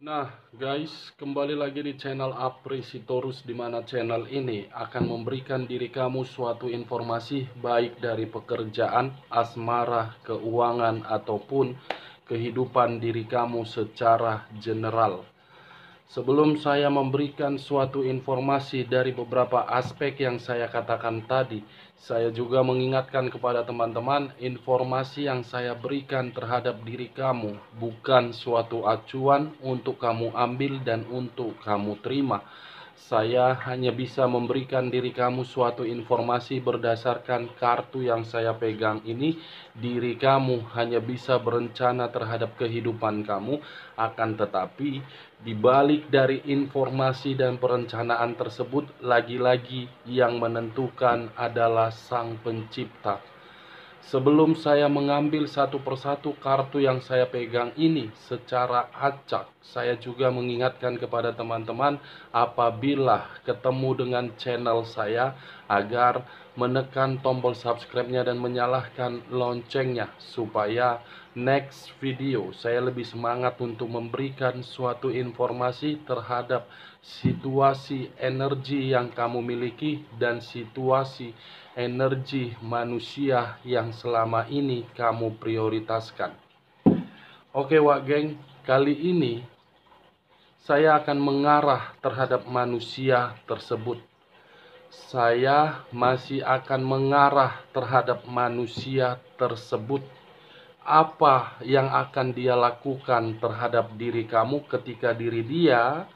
Nah, guys, kembali lagi di channel Apri Sitorus, di mana channel ini akan memberikan diri kamu suatu informasi baik dari pekerjaan, asmara, keuangan, ataupun kehidupan diri kamu secara general. Sebelum saya memberikan suatu informasi dari beberapa aspek yang saya katakan tadi, saya juga mengingatkan kepada teman-teman, informasi yang saya berikan terhadap diri kamu bukan suatu acuan untuk kamu ambil dan untuk kamu terima. Saya hanya bisa memberikan diri kamu suatu informasi berdasarkan kartu yang saya pegang ini. Diri kamu hanya bisa berencana terhadap kehidupan kamu, akan tetapi di balik dari informasi dan perencanaan tersebut, lagi-lagi yang menentukan adalah Sang Pencipta. Sebelum saya mengambil satu persatu kartu yang saya pegang ini secara acak, saya juga mengingatkan kepada teman-teman apabila ketemu dengan channel saya agar menekan tombol subscribe-nya dan menyalakan loncengnya supaya next video saya lebih semangat untuk memberikan suatu informasi terhadap situasi energi yang kamu miliki dan situasi energi manusia yang selama ini kamu prioritaskan. Oke wak geng, kali ini saya akan mengarah terhadap manusia tersebut. Saya masih akan mengarah terhadap manusia tersebut. Apa yang akan dia lakukan terhadap diri kamu ketika diri dia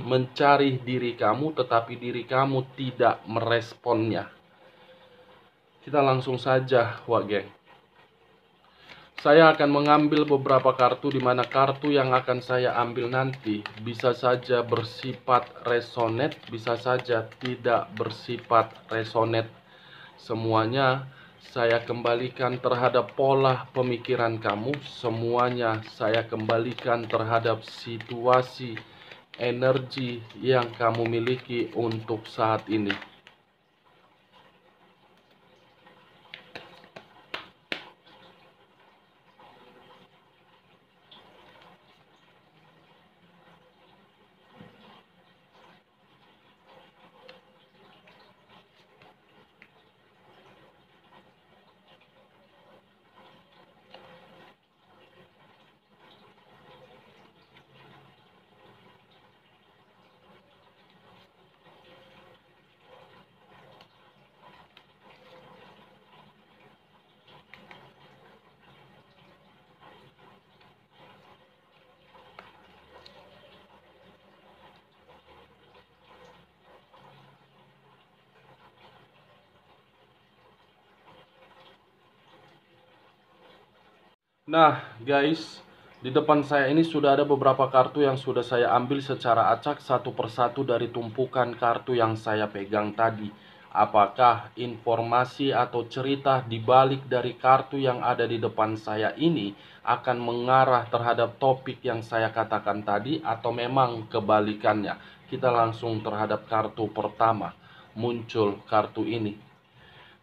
mencari diri kamu, tetapi diri kamu tidak meresponnya. Kita langsung saja, wak geng. Saya akan mengambil beberapa kartu, di mana kartu yang akan saya ambil nanti bisa saja bersifat resonate, bisa saja tidak bersifat resonate. Semuanya saya kembalikan terhadap pola pemikiran kamu. Semuanya saya kembalikan terhadap situasi energi yang kamu miliki untuk saat ini. Nah guys, di depan saya ini sudah ada beberapa kartu yang sudah saya ambil secara acak satu persatu dari tumpukan kartu yang saya pegang tadi. Apakah informasi atau cerita di balik dari kartu yang ada di depan saya ini akan mengarah terhadap topik yang saya katakan tadi, atau memang kebalikannya? Kita langsung terhadap kartu pertama. Muncul kartu ini.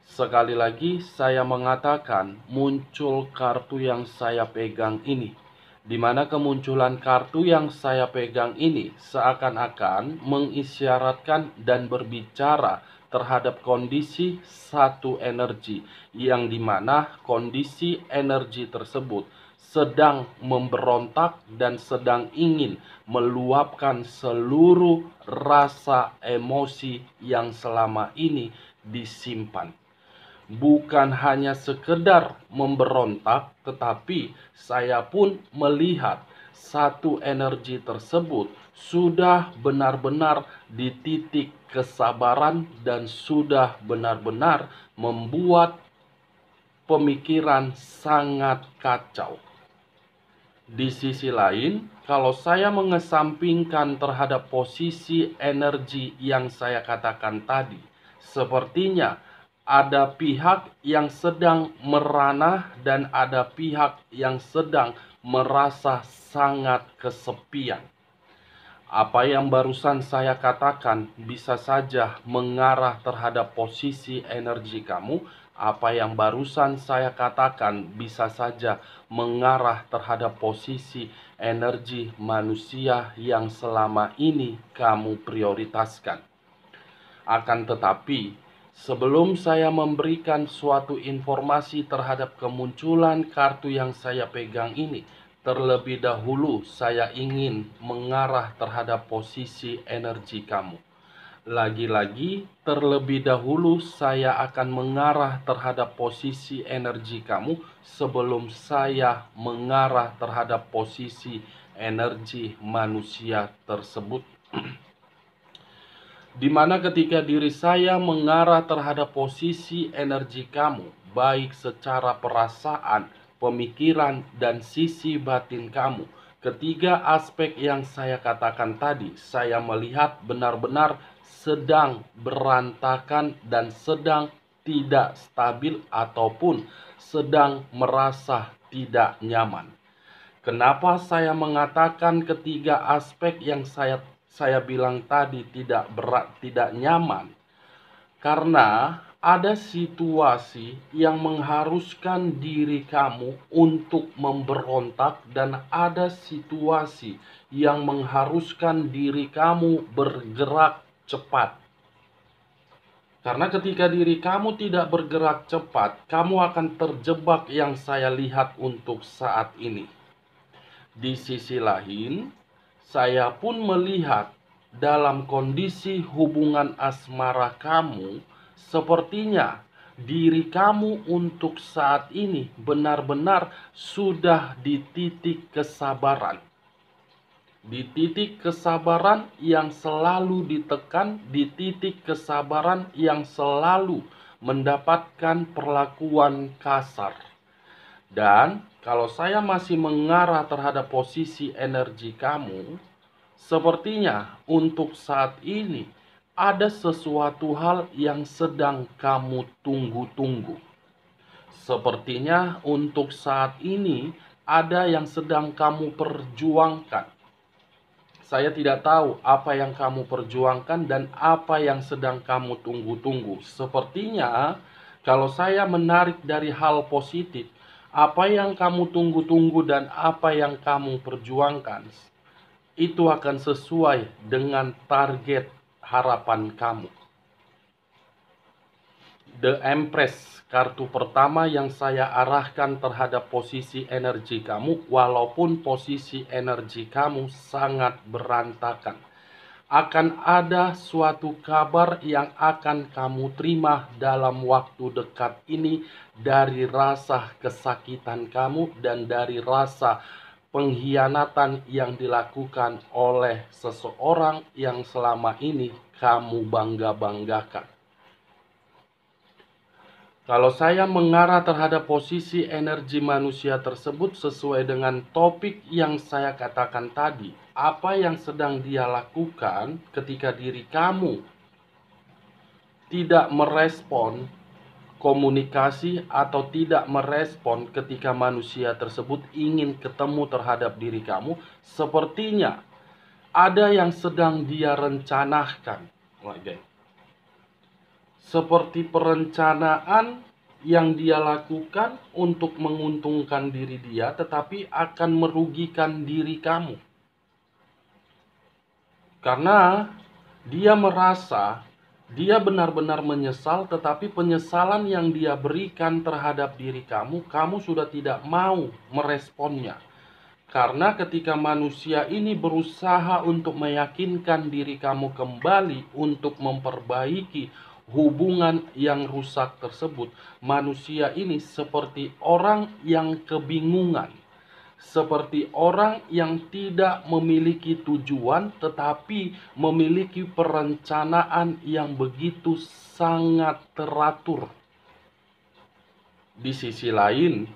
Sekali lagi saya mengatakan muncul kartu yang saya pegang ini, di mana kemunculan kartu yang saya pegang ini seakan-akan mengisyaratkan dan berbicara terhadap kondisi satu energi, yang dimana kondisi energi tersebut sedang memberontak dan sedang ingin meluapkan seluruh rasa emosi yang selama ini disimpan. Bukan hanya sekedar memberontak, tetapi saya pun melihat satu energi tersebut sudah benar-benar di titik kesabaran dan sudah benar-benar membuat pemikiran sangat kacau. Di sisi lain, kalau saya mengesampingkan terhadap posisi energi yang saya katakan tadi, sepertinya ada pihak yang sedang meranah dan ada pihak yang sedang merasa sangat kesepian. Apa yang barusan saya katakan bisa saja mengarah terhadap posisi energi kamu. Apa yang barusan saya katakan bisa saja mengarah terhadap posisi energi manusia yang selama ini kamu prioritaskan. Akan tetapi, sebelum saya memberikan suatu informasi terhadap kemunculan kartu yang saya pegang ini, terlebih dahulu saya ingin mengarah terhadap posisi energi kamu. Lagi-lagi, terlebih dahulu saya akan mengarah terhadap posisi energi kamu sebelum saya mengarah terhadap posisi energi manusia tersebut. Di mana ketika diri saya mengarah terhadap posisi energi kamu, baik secara perasaan, pemikiran, dan sisi batin kamu, ketiga aspek yang saya katakan tadi, saya melihat benar-benar sedang berantakan dan sedang tidak stabil ataupun sedang merasa tidak nyaman. Kenapa saya mengatakan ketiga aspek yang saya bilang tadi tidak nyaman? Karena ada situasi yang mengharuskan diri kamu untuk memberontak dan ada situasi yang mengharuskan diri kamu bergerak cepat. Karena ketika diri kamu tidak bergerak cepat, kamu akan terjebak yang saya lihat untuk saat ini. Di sisi lain, saya pun melihat dalam kondisi hubungan asmara kamu, sepertinya diri kamu untuk saat ini benar-benar sudah di titik kesabaran. Di titik kesabaran yang selalu ditekan, di titik kesabaran yang selalu mendapatkan perlakuan kasar. Dan kalau saya masih mengarah terhadap posisi energi kamu, sepertinya untuk saat ini ada sesuatu hal yang sedang kamu tunggu-tunggu. Sepertinya untuk saat ini ada yang sedang kamu perjuangkan. Saya tidak tahu apa yang kamu perjuangkan dan apa yang sedang kamu tunggu-tunggu. Sepertinya kalau saya menarik dari hal positif, apa yang kamu tunggu-tunggu dan apa yang kamu perjuangkan, itu akan sesuai dengan target harapan kamu. The Empress, kartu pertama yang saya arahkan terhadap posisi energi kamu, walaupun posisi energi kamu sangat berantakan. Akan ada suatu kabar yang akan kamu terima dalam waktu dekat ini dari rasa kesakitan kamu dan dari rasa pengkhianatan yang dilakukan oleh seseorang yang selama ini kamu bangga-banggakan. Kalau saya mengarah terhadap posisi energi manusia tersebut sesuai dengan topik yang saya katakan tadi, apa yang sedang dia lakukan ketika diri kamu tidak merespon komunikasi atau tidak merespon ketika manusia tersebut ingin ketemu terhadap diri kamu, sepertinya ada yang sedang dia rencanakan. Seperti perencanaan yang dia lakukan untuk menguntungkan diri dia, tetapi akan merugikan diri kamu. Karena dia merasa dia benar-benar menyesal, tetapi penyesalan yang dia berikan terhadap diri kamu, kamu sudah tidak mau meresponnya. Karena ketika manusia ini berusaha untuk meyakinkan diri kamu kembali untuk memperbaiki hubungan yang rusak tersebut, manusia ini seperti orang yang kebingungan, seperti orang yang tidak memiliki tujuan tetapi memiliki perencanaan yang begitu sangat teratur. Di sisi lain,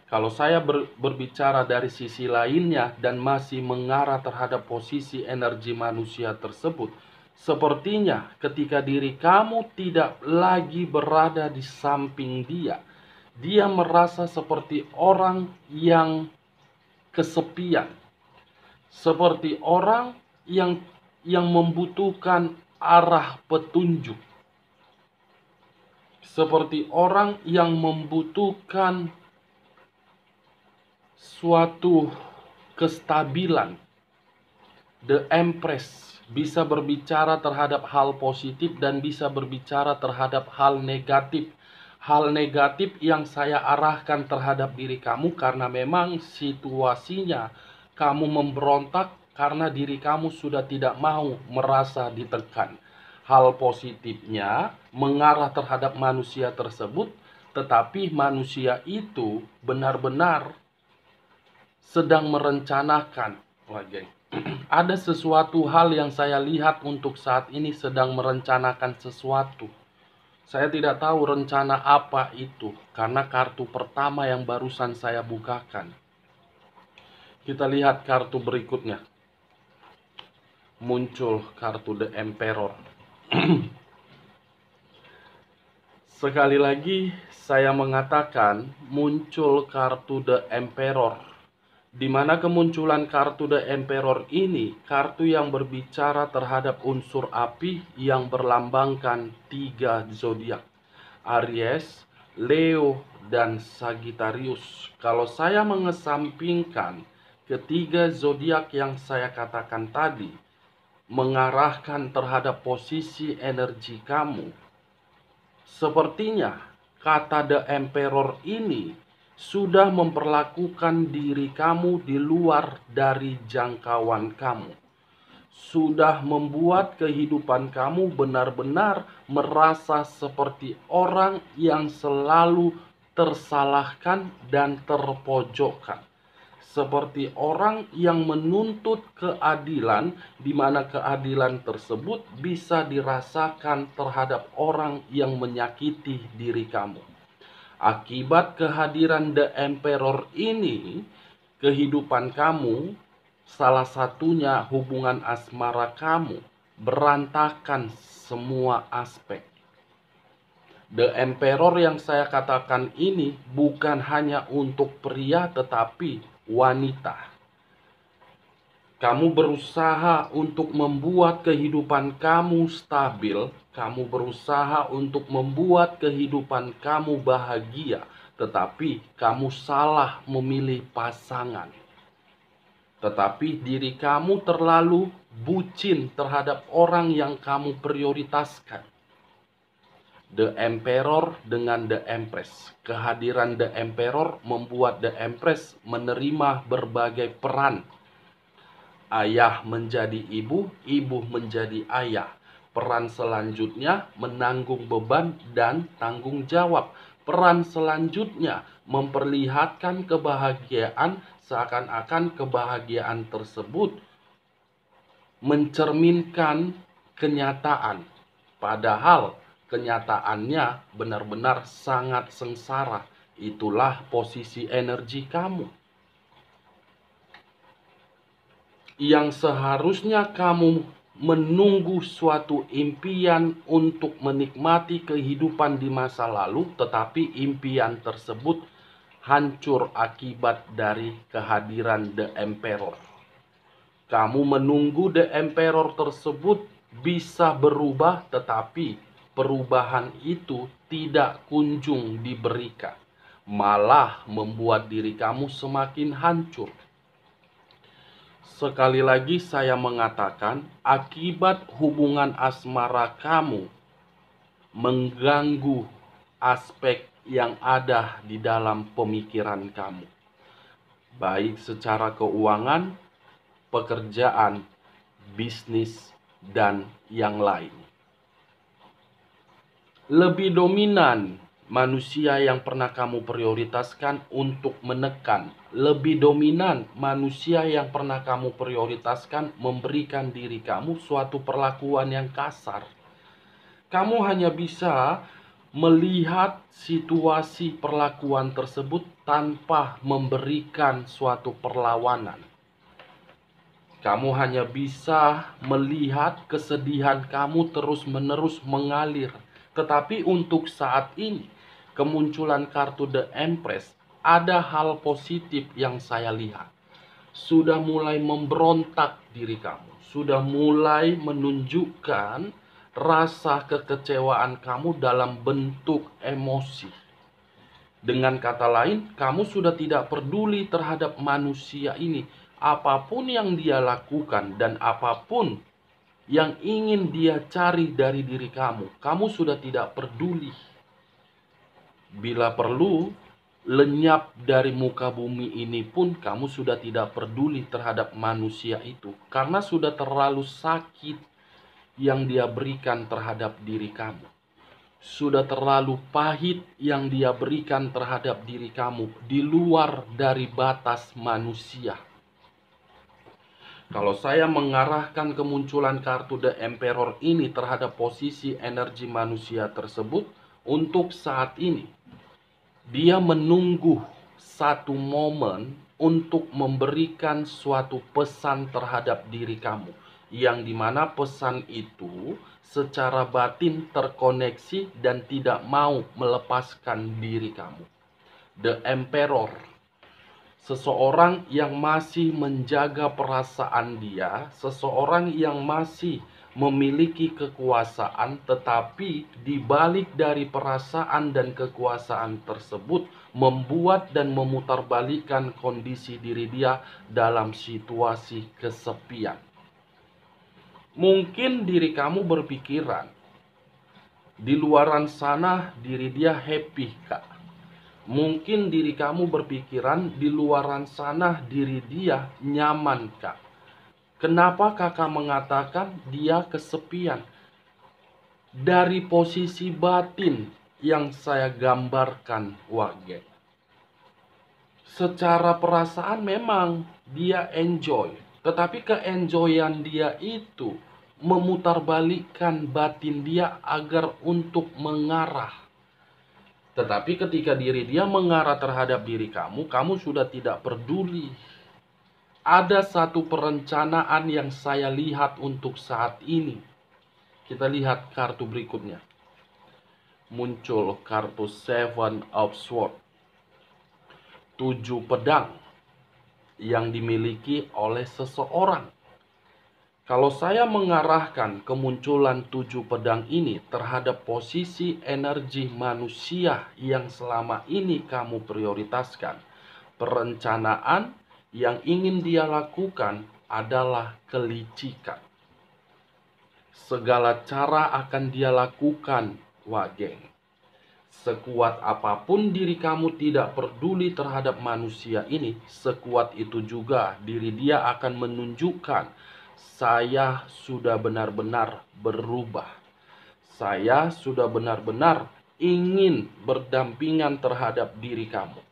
kalau saya berbicara dari sisi lainnya dan masih mengarah terhadap posisi energi manusia tersebut, sepertinya ketika diri kamu tidak lagi berada di samping dia, dia merasa seperti orang yang kesepian, seperti orang yang membutuhkan arah petunjuk. Seperti orang yang membutuhkan suatu kestabilan. The Empress bisa berbicara terhadap hal positif dan bisa berbicara terhadap hal negatif. Hal negatif yang saya arahkan terhadap diri kamu karena memang situasinya kamu memberontak karena diri kamu sudah tidak mau merasa ditekan. Hal positifnya mengarah terhadap manusia tersebut, tetapi manusia itu benar-benar sedang merencanakan. Wah, geng. Ada sesuatu hal yang saya lihat untuk saat ini sedang merencanakan sesuatu. Saya tidak tahu rencana apa itu, karena kartu pertama yang barusan saya bukakan. Kita lihat kartu berikutnya. Muncul kartu The Emperor. Sekali lagi saya mengatakan muncul kartu The Emperor. Di mana kemunculan kartu The Emperor ini, kartu yang berbicara terhadap unsur api yang berlambangkan 3 zodiak, Aries, Leo, dan Sagittarius. Kalau saya mengesampingkan ketiga zodiak yang saya katakan tadi, mengarahkan terhadap posisi energi kamu, sepertinya kata The Emperor ini sudah memperlakukan diri kamu di luar dari jangkauan kamu. Sudah membuat kehidupan kamu benar-benar merasa seperti orang yang selalu tersalahkan dan terpojokkan. Seperti orang yang menuntut keadilan, di mana keadilan tersebut bisa dirasakan terhadap orang yang menyakiti diri kamu. Akibat kehadiran The Emperor ini, kehidupan kamu, salah satunya hubungan asmara kamu, berantakan semua aspek. The Emperor yang saya katakan ini bukan hanya untuk pria tetapi wanita. Kamu berusaha untuk membuat kehidupan kamu stabil, kamu berusaha untuk membuat kehidupan kamu bahagia, tetapi kamu salah memilih pasangan. Tetapi diri kamu terlalu bucin terhadap orang yang kamu prioritaskan. The Emperor dengan The Empress. Kehadiran The Emperor membuat The Empress menerima berbagai peran. Ayah menjadi ibu, ibu menjadi ayah. Peran selanjutnya menanggung beban dan tanggung jawab. Peran selanjutnya memperlihatkan kebahagiaan, seakan-akan kebahagiaan tersebut mencerminkan kenyataan. Padahal kenyataannya benar-benar sangat sengsara. Itulah posisi energi kamu. Yang seharusnya kamu menunggu suatu impian untuk menikmati kehidupan di masa lalu, tetapi impian tersebut hancur akibat dari kehadiran The Emperor. Kamu menunggu The Emperor tersebut bisa berubah, tetapi perubahan itu tidak kunjung diberikan, malah membuat diri kamu semakin hancur. Sekali lagi saya mengatakan, akibat hubungan asmara kamu mengganggu aspek yang ada di dalam pemikiran kamu, baik secara keuangan, pekerjaan, bisnis, dan yang lain. Lebih dominan manusia yang pernah kamu prioritaskan untuk menekan. Lebih dominan manusia yang pernah kamu prioritaskan memberikan diri kamu suatu perlakuan yang kasar. Kamu hanya bisa melihat situasi perlakuan tersebut tanpa memberikan suatu perlawanan. Kamu hanya bisa melihat kesedihan kamu terus-menerus mengalir. Tetapi untuk saat ini, kemunculan kartu The Empress, ada hal positif yang saya lihat. Sudah mulai memberontak diri kamu. sudah mulai menunjukkan rasa kekecewaan kamu dalam bentuk emosi. Dengan kata lain, kamu sudah tidak peduli terhadap manusia ini. Apapun yang dia lakukan dan apapun yang ingin dia cari dari diri kamu, kamu sudah tidak peduli. Bila perlu, lenyap dari muka bumi ini pun kamu sudah tidak peduli terhadap manusia itu. Karena sudah terlalu sakit yang dia berikan terhadap diri kamu. Sudah terlalu pahit yang dia berikan terhadap diri kamu di luar dari batas manusia. Kalau saya mengarahkan kemunculan kartu The Emperor ini terhadap posisi energi manusia tersebut, untuk saat ini, dia menunggu satu momen untuk memberikan suatu pesan terhadap diri kamu. Yang dimana pesan itu secara batin terkoneksi dan tidak mau melepaskan diri kamu. The Emperor, seseorang yang masih menjaga perasaan dia, seseorang yang masih memiliki kekuasaan, tetapi dibalik dari perasaan dan kekuasaan tersebut membuat dan memutarbalikkan kondisi diri dia dalam situasi kesepian. Mungkin diri kamu berpikiran, di luaran sana diri dia happy, Kak. Mungkin diri kamu berpikiran, di luaran sana diri dia nyaman, Kak. Kenapa kakak mengatakan dia kesepian? Dari posisi batin yang saya gambarkan, Wage. Secara perasaan memang dia enjoy. Tetapi keenjoyan dia itu memutarbalikkan batin dia agar untuk mengarah. Tetapi ketika diri dia mengarah terhadap diri kamu, kamu sudah tidak peduli. Ada satu perencanaan yang saya lihat untuk saat ini. Kita lihat kartu berikutnya. Muncul kartu Seven of Swords. 7 pedang yang dimiliki oleh seseorang. Kalau saya mengarahkan kemunculan 7 pedang ini terhadap posisi energi manusia yang selama ini kamu prioritaskan, perencanaan yang ingin dia lakukan adalah kelicikan. Segala cara akan dia lakukan, Wageng. Sekuat apapun diri kamu tidak peduli terhadap manusia ini, sekuat itu juga diri dia akan menunjukkan, saya sudah benar-benar berubah. Saya sudah benar-benar ingin berdampingan terhadap diri kamu.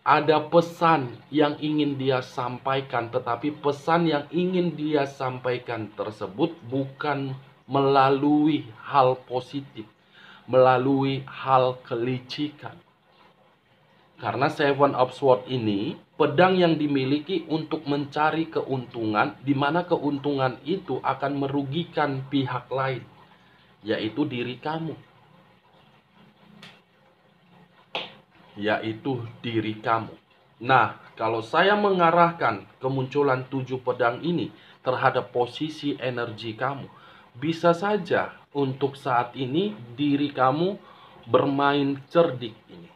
Ada pesan yang ingin dia sampaikan, tetapi pesan yang ingin dia sampaikan tersebut bukan melalui hal positif, melalui hal kelicikan. Karena Seven of Swords ini pedang yang dimiliki untuk mencari keuntungan, di mana keuntungan itu akan merugikan pihak lain, yaitu diri kamu. Nah, kalau saya mengarahkan kemunculan 7 pedang ini terhadap posisi energi kamu, bisa saja untuk saat ini diri kamu bermain cerdik ini.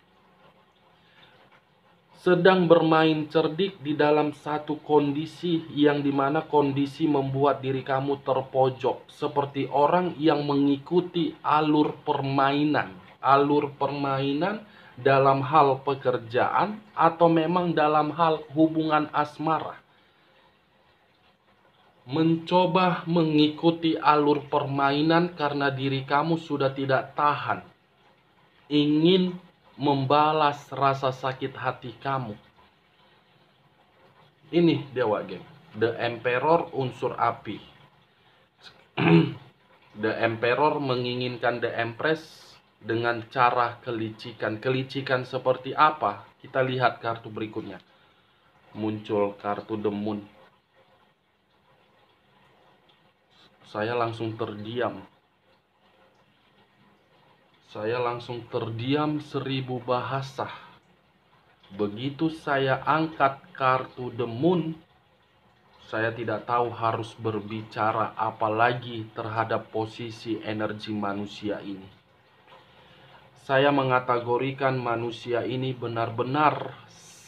Sedang bermain cerdik di dalam satu kondisi yang dimana kondisi membuat diri kamu terpojok. Seperti orang yang mengikuti alur permainan. Alur permainan dalam hal pekerjaan atau memang dalam hal hubungan asmara. Mencoba mengikuti alur permainan karena diri kamu sudah tidak tahan. Ingin membalas rasa sakit hati kamu. Ini Dewa Geng. The Emperor unsur api. The Emperor menginginkan The Empress dengan cara kelicikan. Kelicikan seperti apa? Kita lihat kartu berikutnya. Muncul kartu The Moon. Saya langsung terdiam. Saya langsung terdiam 1000 bahasa. Begitu saya angkat kartu The Moon, Saya tidak tahu harus berbicara apalagi terhadap posisi energi manusia ini. Saya mengategorikan manusia ini benar-benar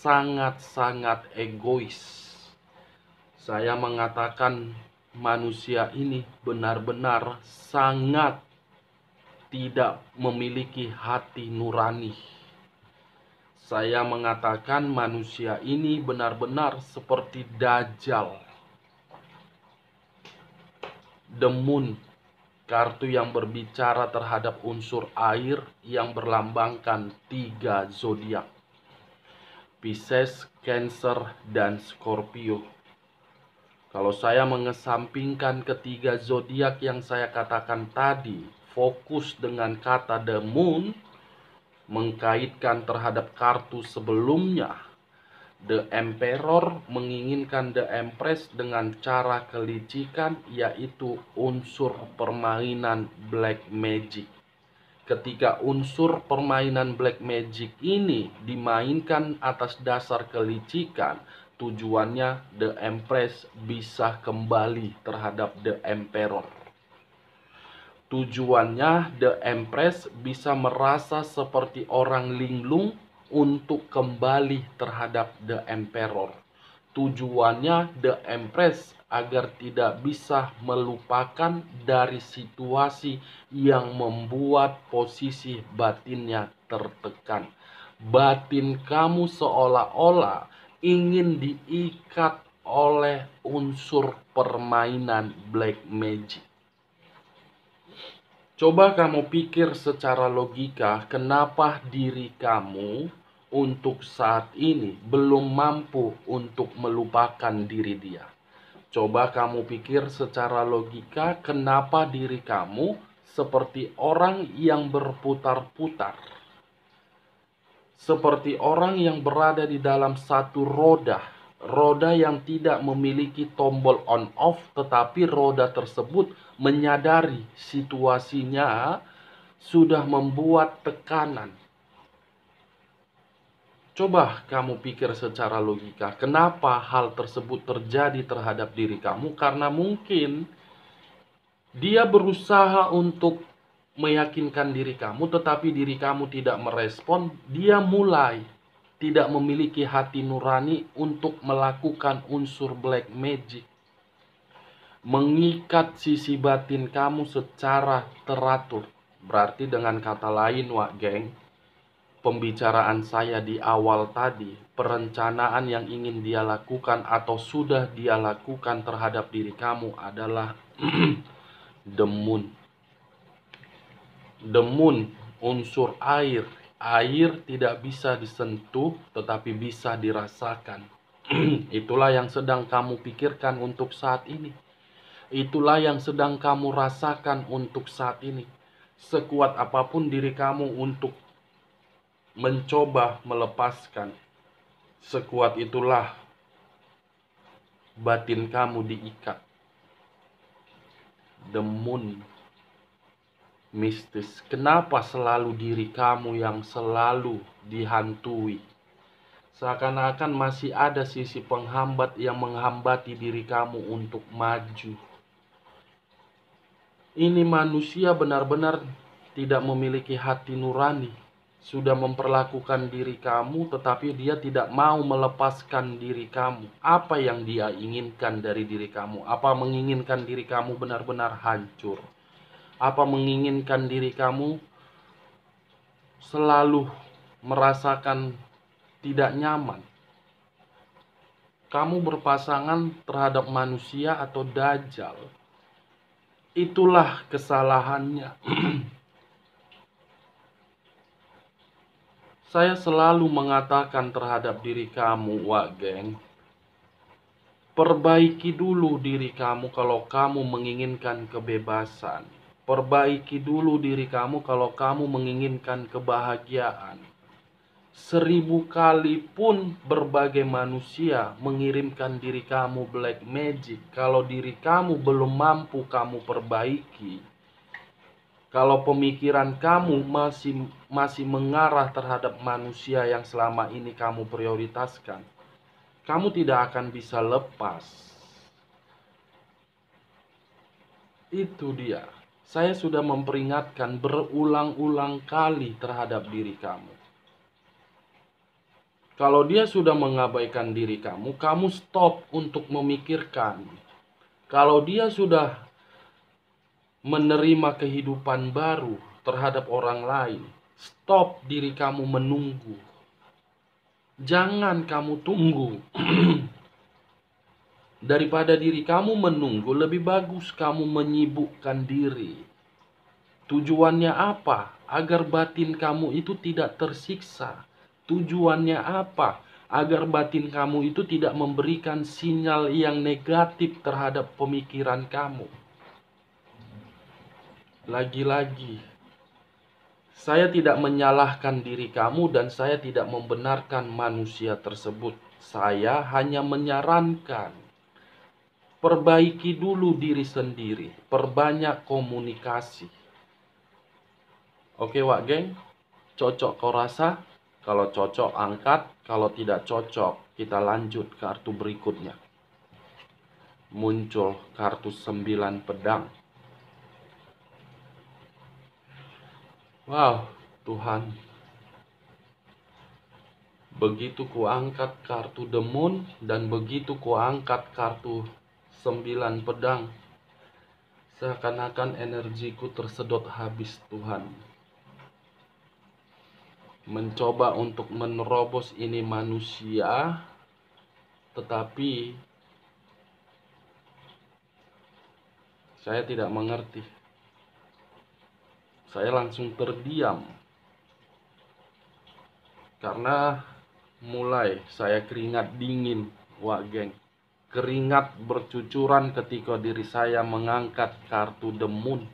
sangat-sangat egois. Saya mengatakan manusia ini benar-benar sangat tidak memiliki hati nurani. Saya mengatakan manusia ini benar-benar seperti Dajjal, The Moon, kartu yang berbicara terhadap unsur air yang berlambangkan 3 zodiak, Pisces, Cancer, dan Scorpio. Kalau saya mengesampingkan ketiga zodiak yang saya katakan tadi, fokus dengan kata The Moon, mengkaitkan terhadap kartu sebelumnya, The Emperor menginginkan The Empress dengan cara kelicikan, yaitu unsur permainan black magic. Ketika unsur permainan black magic ini dimainkan atas dasar kelicikan, tujuannya The Empress bisa kembali terhadap The Emperor. Tujuannya The Empress bisa merasa seperti orang linglung untuk kembali terhadap The Emperor. Tujuannya The Empress agar tidak bisa melupakan dari situasi yang membuat posisi batinnya tertekan. Batin kamu seolah-olah ingin diikat oleh unsur permainan black magic. Coba kamu pikir secara logika, kenapa diri kamu untuk saat ini belum mampu untuk melupakan diri dia? Coba kamu pikir secara logika, kenapa diri kamu seperti orang yang berputar-putar, seperti orang yang berada di dalam satu roda yang tidak memiliki tombol on off, tetapi roda tersebut menyadari situasinya sudah membuat tekanan. Coba kamu pikir secara logika, kenapa hal tersebut terjadi terhadap diri kamu? Karena mungkin dia berusaha untuk meyakinkan diri kamu, tetapi diri kamu tidak merespon. Dia mulai tidak memiliki hati nurani untuk melakukan unsur black magic, mengikat sisi batin kamu secara teratur. Berarti dengan kata lain, Wak Geng, pembicaraan saya di awal tadi, perencanaan yang ingin dia lakukan atau sudah dia lakukan terhadap diri kamu adalah The Moon. The Moon, unsur air. Air tidak bisa disentuh, tetapi bisa dirasakan. Itulah yang sedang kamu pikirkan untuk saat ini. Itulah yang sedang kamu rasakan untuk saat ini. Sekuat apapun diri kamu untuk mencoba melepaskan, sekuat itulah batin kamu diikat. The Moon, mistis. Kenapa selalu diri kamu yang selalu dihantui? Seakan-akan masih ada sisi penghambat yang menghambati diri kamu untuk maju. Ini manusia benar-benar tidak memiliki hati nurani. Sudah memperlakukan diri kamu, tetapi dia tidak mau melepaskan diri kamu. Apa yang dia inginkan dari diri kamu? Apa menginginkan diri kamu benar-benar hancur? Apa menginginkan diri kamu selalu merasakan tidak nyaman? Kamu berpasangan terhadap manusia atau Dajjal. Itulah kesalahannya. Saya selalu mengatakan terhadap diri kamu, Wak Geng, perbaiki dulu diri kamu kalau kamu menginginkan kebebasan. Perbaiki dulu diri kamu kalau kamu menginginkan kebahagiaan. 1000 kali pun berbagai manusia mengirimkan diri kamu black magic, kalau diri kamu belum mampu kamu perbaiki, kalau pemikiran kamu masih mengarah terhadap manusia yang selama ini kamu prioritaskan, kamu tidak akan bisa lepas. Itu dia. Saya sudah memperingatkan berulang-ulang kali terhadap diri kamu. Kalau dia sudah mengabaikan diri kamu, kamu stop untuk memikirkan. Kalau dia sudah menerima kehidupan baru terhadap orang lain, stop diri kamu menunggu. Jangan kamu tunggu. Daripada diri kamu menunggu, lebih bagus kamu menyibukkan diri. Tujuannya apa? Agar batin kamu itu tidak tersiksa. Tujuannya apa? Agar batin kamu itu tidak memberikan sinyal yang negatif terhadap pemikiran kamu. Lagi-lagi, saya tidak menyalahkan diri kamu dan saya tidak membenarkan manusia tersebut. Saya hanya menyarankan, perbaiki dulu diri sendiri, perbanyak komunikasi. Oke, Wak Geng, cocok kau rasa? Kalau cocok angkat, kalau tidak cocok kita lanjut ke kartu berikutnya. Muncul kartu 9 pedang. Wow, Tuhan. Begitu ku angkat kartu The Moon dan begitu ku angkat kartu 9 pedang, seakan-akan energiku tersedot habis, Tuhan. Mencoba untuk menerobos ini manusia, tetapi saya tidak mengerti. Saya langsung terdiam karena mulai saya keringat dingin, Wak Geng. Keringat bercucuran ketika diri saya mengangkat kartu The Moon.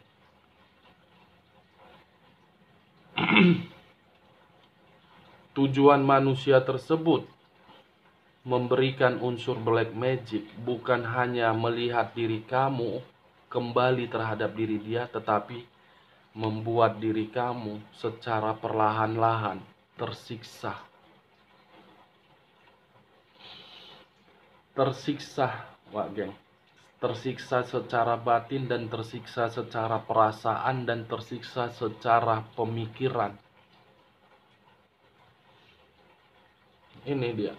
Tujuan manusia tersebut memberikan unsur black magic bukan hanya melihat diri kamu kembali terhadap diri dia, tetapi membuat diri kamu secara perlahan-lahan tersiksa. Tersiksa, Wak Geng. Tersiksa secara batin dan tersiksa secara perasaan dan tersiksa secara pemikiran. Ini dia.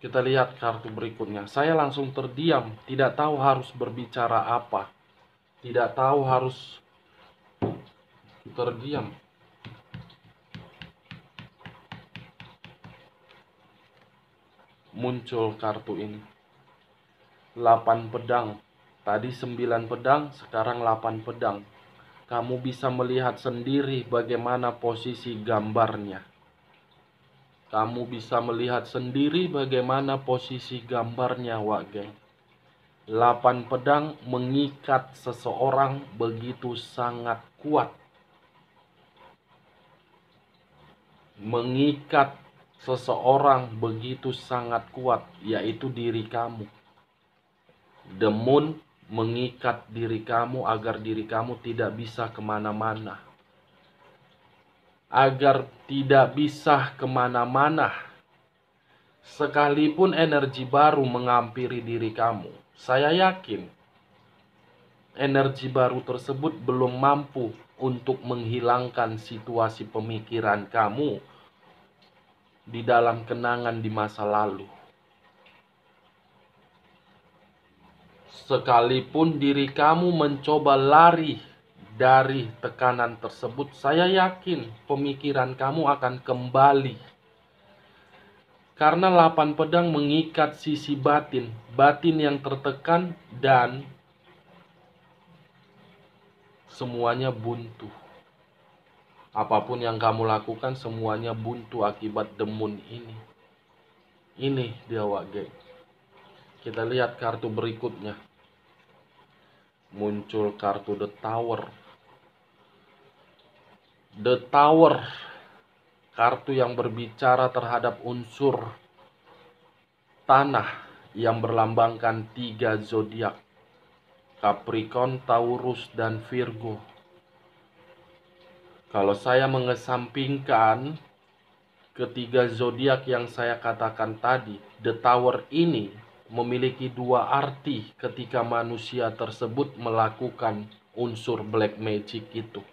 Kita lihat kartu berikutnya. Saya langsung terdiam, tidak tahu harus berbicara apa. Tidak tahu harus terdiam. Muncul kartu ini. 8 pedang. Tadi 9 pedang, sekarang 8 pedang. Kamu bisa melihat sendiri bagaimana posisi gambarnya. Kamu bisa melihat sendiri bagaimana posisi gambarnya, Wak Geng. 8 pedang mengikat seseorang begitu sangat kuat. Mengikat seseorang begitu sangat kuat, yaitu diri kamu. The Moon mengikat diri kamu agar diri kamu tidak bisa kemana-mana. Agar tidak bisa kemana-mana. Sekalipun energi baru menghampiri diri kamu, saya yakin energi baru tersebut belum mampu untuk menghilangkan situasi pemikiran kamu di dalam kenangan di masa lalu. Sekalipun diri kamu mencoba lari dari tekanan tersebut, saya yakin pemikiran kamu akan kembali. Karena 8 pedang mengikat sisi batin, batin yang tertekan dan semuanya buntu. Apapun yang kamu lakukan semuanya buntu akibat The Moon ini. Ini dia, Wak Geng. Kita lihat kartu berikutnya. Muncul kartu The Tower. The Tower, kartu yang berbicara terhadap unsur tanah yang berlambangkan 3 zodiak, Capricorn, Taurus, dan Virgo. Kalau saya mengesampingkan ketiga zodiak yang saya katakan tadi, The Tower ini memiliki dua arti ketika manusia tersebut melakukan unsur black magic itu.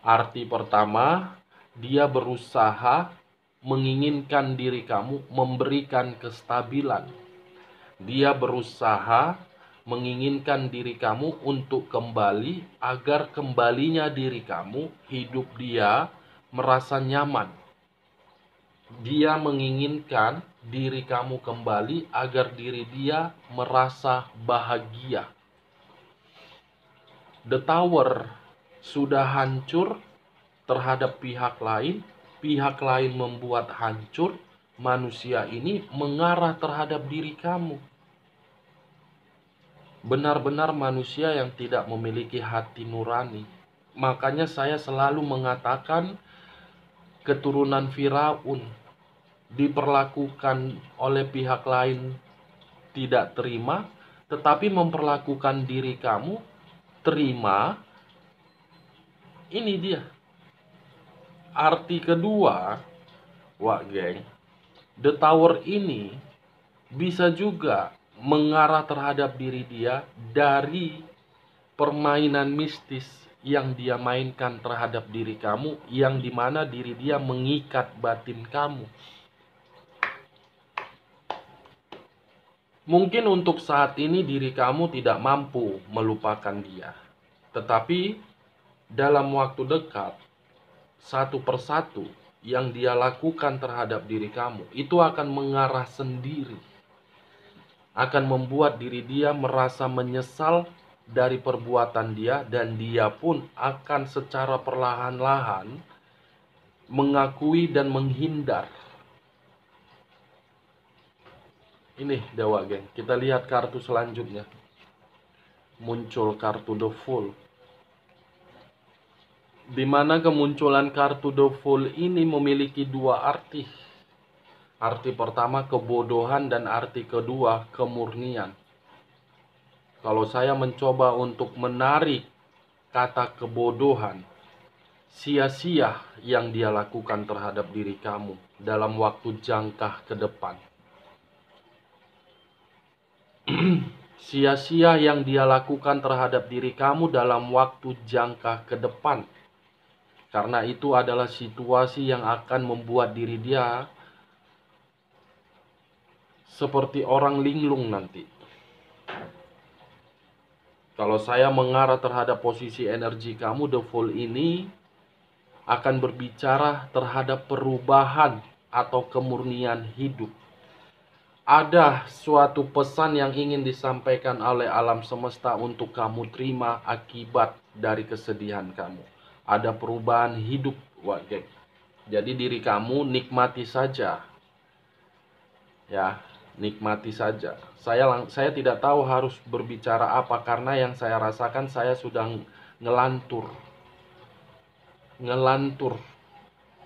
Arti pertama, dia berusaha menginginkan diri kamu memberikan kestabilan. Dia berusaha menginginkan diri kamu untuk kembali agar kembalinya diri kamu, hidup dia merasa nyaman. Dia menginginkan diri kamu kembali agar diri dia merasa bahagia. The Tower sudah hancur terhadap pihak lain membuat hancur, manusia ini mengarah terhadap diri kamu. Benar-benar manusia yang tidak memiliki hati nurani. Makanya saya selalu mengatakan keturunan Firaun diperlakukan oleh pihak lain tidak terima, tetapi memperlakukan diri kamu terima. Ini dia arti kedua, wak geng. The Tower ini bisa juga mengarah terhadap diri dia dari permainan mistis yang dia mainkan terhadap diri kamu, yang dimana diri dia mengikat batin kamu. Mungkin untuk saat ini diri kamu tidak mampu melupakan dia. Tetapi dalam waktu dekat, satu persatu yang dia lakukan terhadap diri kamu, itu akan mengarah sendiri. Akan membuat diri dia merasa menyesal dari perbuatan dia, dan dia pun akan secara perlahan-lahan mengakui dan menghindar. Ini Dewa Geng, kita lihat kartu selanjutnya. Muncul kartu The Fool. Di mana kemunculan kartu The Fool ini memiliki dua arti. Arti pertama kebodohan dan arti kedua kemurnian. Kalau saya mencoba untuk menarik kata kebodohan, sia-sia yang dia lakukan terhadap diri kamu dalam waktu jangka ke depan. Sia-sia yang dia lakukan terhadap diri kamu dalam waktu jangka ke depan. Karena itu adalah situasi yang akan membuat diri dia seperti orang linglung nanti. Kalau saya mengarah terhadap posisi energi kamu, The Fool ini akan berbicara terhadap perubahan atau kemurnian hidup. Ada suatu pesan yang ingin disampaikan oleh alam semesta untuk kamu terima akibat dari kesedihan kamu. Ada perubahan hidup, wak geng. Jadi diri kamu nikmati saja. Ya, nikmati saja. Saya tidak tahu harus berbicara apa, karena yang saya rasakan saya sudah ngelantur.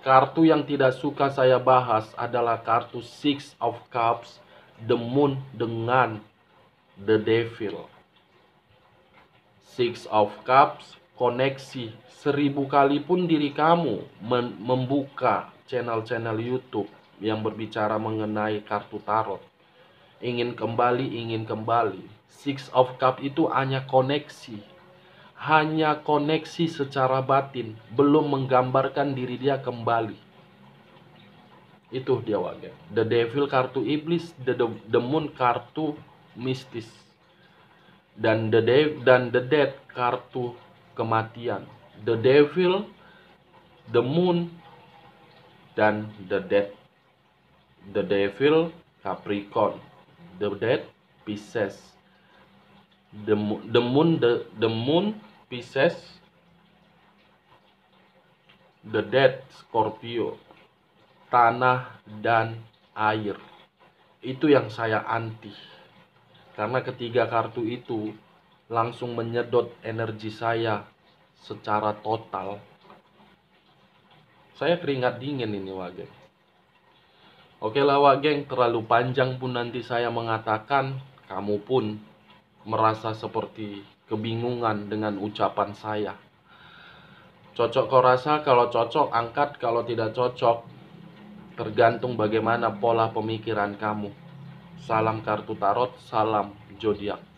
Kartu yang tidak suka saya bahas adalah kartu Six of Cups, The Moon dengan The Devil. Six of Cups, koneksi. 1000 kali pun diri kamu membuka channel-channel YouTube yang berbicara mengenai kartu tarot, ingin kembali. Six of Cups itu hanya koneksi. Hanya koneksi secara batin, belum menggambarkan diri dia kembali. Itu dia wak. The Devil kartu iblis, the Moon kartu mistis, dan the Dead kartu kematian. The Devil, the Moon, dan the Dead. The Devil Capricorn, the Dead Pisces, the Moon Pisces, the Dead Scorpio, tanah dan air. Itu yang saya anti. Karena ketiga kartu itu langsung menyedot energi saya secara total. Saya keringat dingin ini wak geng. Oke lah wak geng, terlalu panjang pun nanti saya mengatakan, kamu pun merasa seperti kebingungan dengan ucapan saya. Cocok kau rasa? Kalau cocok angkat, kalau tidak cocok tergantung bagaimana pola pemikiran kamu. Salam kartu tarot, salam zodiak.